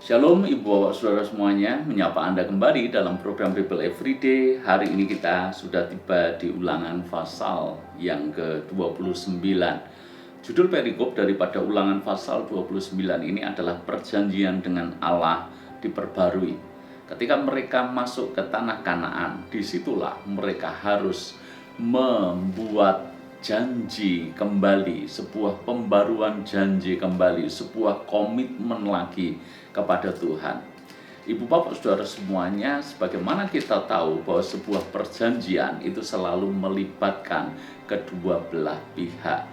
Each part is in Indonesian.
Shalom Ibu Bapak Saudara semuanya, menyapa Anda kembali dalam program Bible Everyday. Hari ini kita sudah tiba di ulangan pasal yang ke-29. Judul perikop daripada ulangan pasal 29 ini adalah perjanjian dengan Allah diperbarui. Ketika mereka masuk ke tanah Kanaan, disitulah mereka harus membuat janji kembali, sebuah pembaruan janji kembali, sebuah komitmen lagi kepada Tuhan. Ibu bapak saudara semuanya, sebagaimana kita tahu bahwa sebuah perjanjian itu selalu melibatkan kedua belah pihak.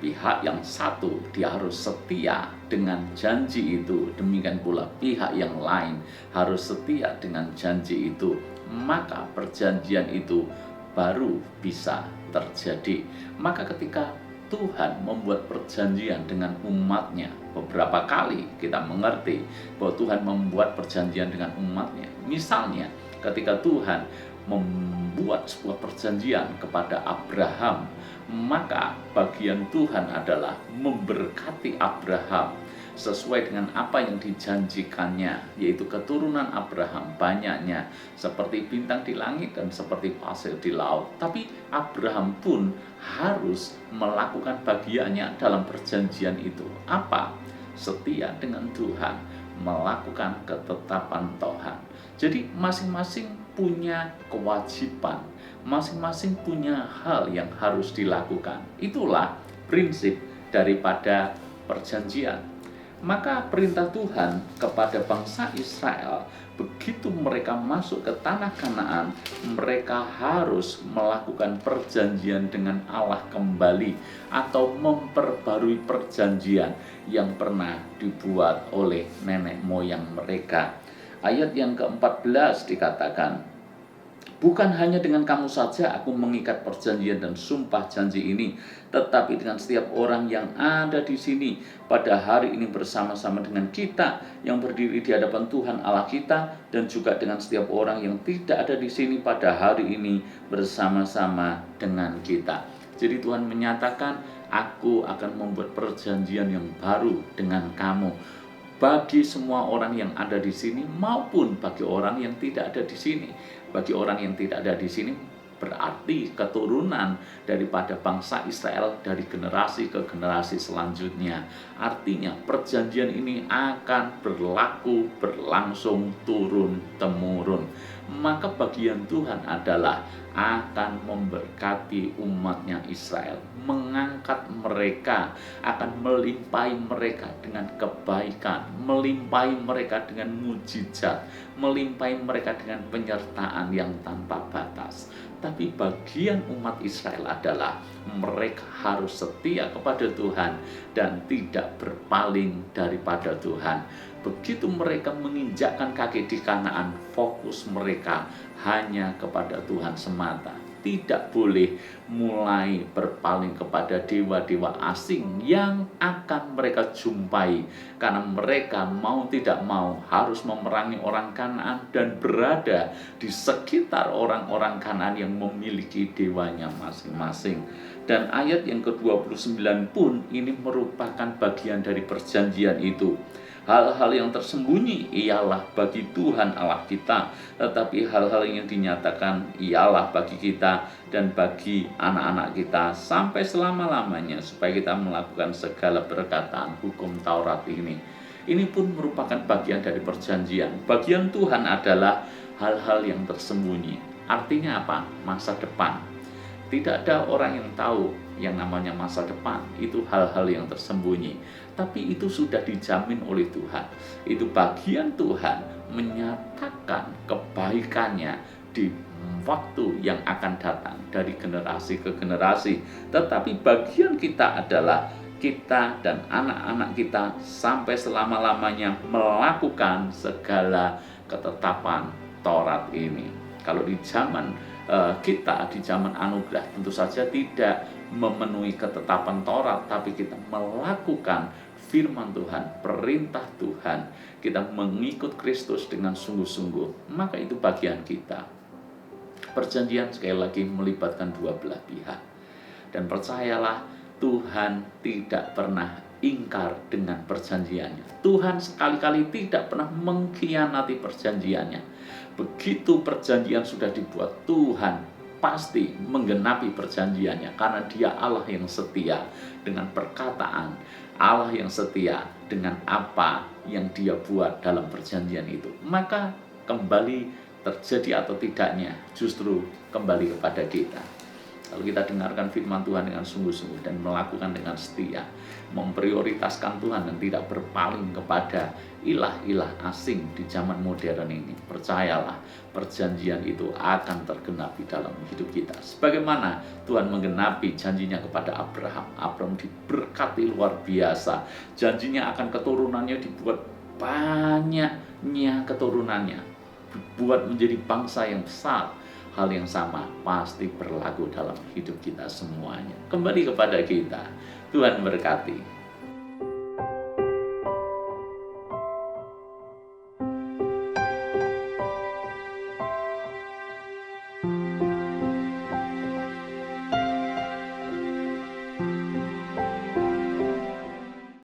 Pihak yang satu dia harus setia dengan janji itu, demikian pula pihak yang lain harus setia dengan janji itu, maka perjanjian itu baru bisa terjadi. Maka ketika Tuhan membuat perjanjian dengan umatnya, beberapa kali kita mengerti bahwa Tuhan membuat perjanjian dengan umatnya. Misalnya ketika Tuhan membuat sebuah perjanjian kepada Abraham, maka bagian Tuhan adalah memberkati Abraham sesuai dengan apa yang dijanjikannya, yaitu keturunan Abraham banyaknya seperti bintang di langit dan seperti pasir di laut. Tapi Abraham pun harus melakukan bagiannya dalam perjanjian itu. Apa? Setia dengan Tuhan, melakukan ketetapan Tuhan. Jadi masing-masing punya kewajiban, masing-masing punya hal yang harus dilakukan. Itulah prinsip daripada perjanjian. Maka perintah Tuhan kepada bangsa Israel, begitu mereka masuk ke tanah Kanaan, mereka harus melakukan perjanjian dengan Allah kembali atau memperbarui perjanjian yang pernah dibuat oleh nenek moyang mereka. Ayat yang ke-14 dikatakan, bukan hanya dengan kamu saja aku mengikat perjanjian dan sumpah janji ini, tetapi dengan setiap orang yang ada di sini pada hari ini bersama-sama dengan kita yang berdiri di hadapan Tuhan Allah kita, dan juga dengan setiap orang yang tidak ada di sini pada hari ini bersama-sama dengan kita. Jadi Tuhan menyatakan, aku akan membuat perjanjian yang baru dengan kamu, bagi semua orang yang ada di sini maupun bagi orang yang tidak ada di sini. Bagi orang yang tidak ada di sini berarti keturunan daripada bangsa Israel dari generasi ke generasi selanjutnya. Artinya perjanjian ini akan berlangsung turun-temurun. Maka bagian Tuhan adalah akan memberkati umatnya Israel, mengangkat mereka, akan melimpahi mereka dengan kebaikan, melimpahi mereka dengan mujizat, melimpahi mereka dengan penyertaan yang tanpa batas. Tapi bagian umat Israel adalah mereka harus setia kepada Tuhan dan tidak berpaling daripada Tuhan. Begitu mereka menginjakkan kaki di Kanaan, fokus mereka hanya kepada Tuhan semata. Tidak boleh mulai berpaling kepada dewa-dewa asing yang akan mereka jumpai, karena mereka mau tidak mau harus memerangi orang Kanaan dan berada di sekitar orang-orang Kanaan yang memiliki dewanya masing-masing. Dan ayat yang ke-29 pun ini merupakan bagian dari perjanjian itu. Hal-hal yang tersembunyi ialah bagi Tuhan Allah kita, tetapi hal-hal yang dinyatakan ialah bagi kita dan bagi anak-anak kita sampai selama-lamanya, supaya kita melakukan segala perkataan hukum Taurat ini. Ini pun merupakan bagian dari perjanjian. Bagian Tuhan adalah hal-hal yang tersembunyi. Artinya apa? Masa depan. Tidak ada orang yang tahu yang namanya masa depan, itu hal-hal yang tersembunyi. Tapi itu sudah dijamin oleh Tuhan. Itu bagian Tuhan menyatakan kebaikannya di waktu yang akan datang dari generasi ke generasi. Tetapi bagian kita adalah kita dan anak-anak kita sampai selama-lamanya melakukan segala ketetapan Taurat ini. Kalau di zaman kita, di zaman anugerah, tentu saja tidak memenuhi ketetapan Taurat, tapi kita melakukan firman Tuhan, perintah Tuhan, kita mengikut Kristus dengan sungguh-sungguh, maka itu bagian kita. Perjanjian sekali lagi melibatkan dua belah pihak. Dan percayalah, Tuhan tidak pernah ingkar dengan perjanjiannya. Tuhan sekali-kali tidak pernah mengkhianati perjanjiannya. Begitu perjanjian sudah dibuat, Tuhan pasti menggenapi perjanjiannya, karena Dia Allah yang setia dengan perkataan, Allah yang setia dengan apa yang Dia buat dalam perjanjian itu. Maka kembali terjadi atau tidaknya justru kembali kepada kita. Kalau kita dengarkan firman Tuhan dengan sungguh-sungguh dan melakukan dengan setia, memprioritaskan Tuhan dan tidak berpaling kepada ilah-ilah asing di zaman modern ini, percayalah, perjanjian itu akan tergenapi dalam hidup kita. Sebagaimana Tuhan menggenapi janjinya kepada Abraham. Abraham diberkati luar biasa. Janjinya akan keturunannya dibuat banyaknya keturunannya, dibuat menjadi bangsa yang besar. Hal yang sama pasti berlaku dalam hidup kita semuanya. Kembali kepada kita. Tuhan berkati.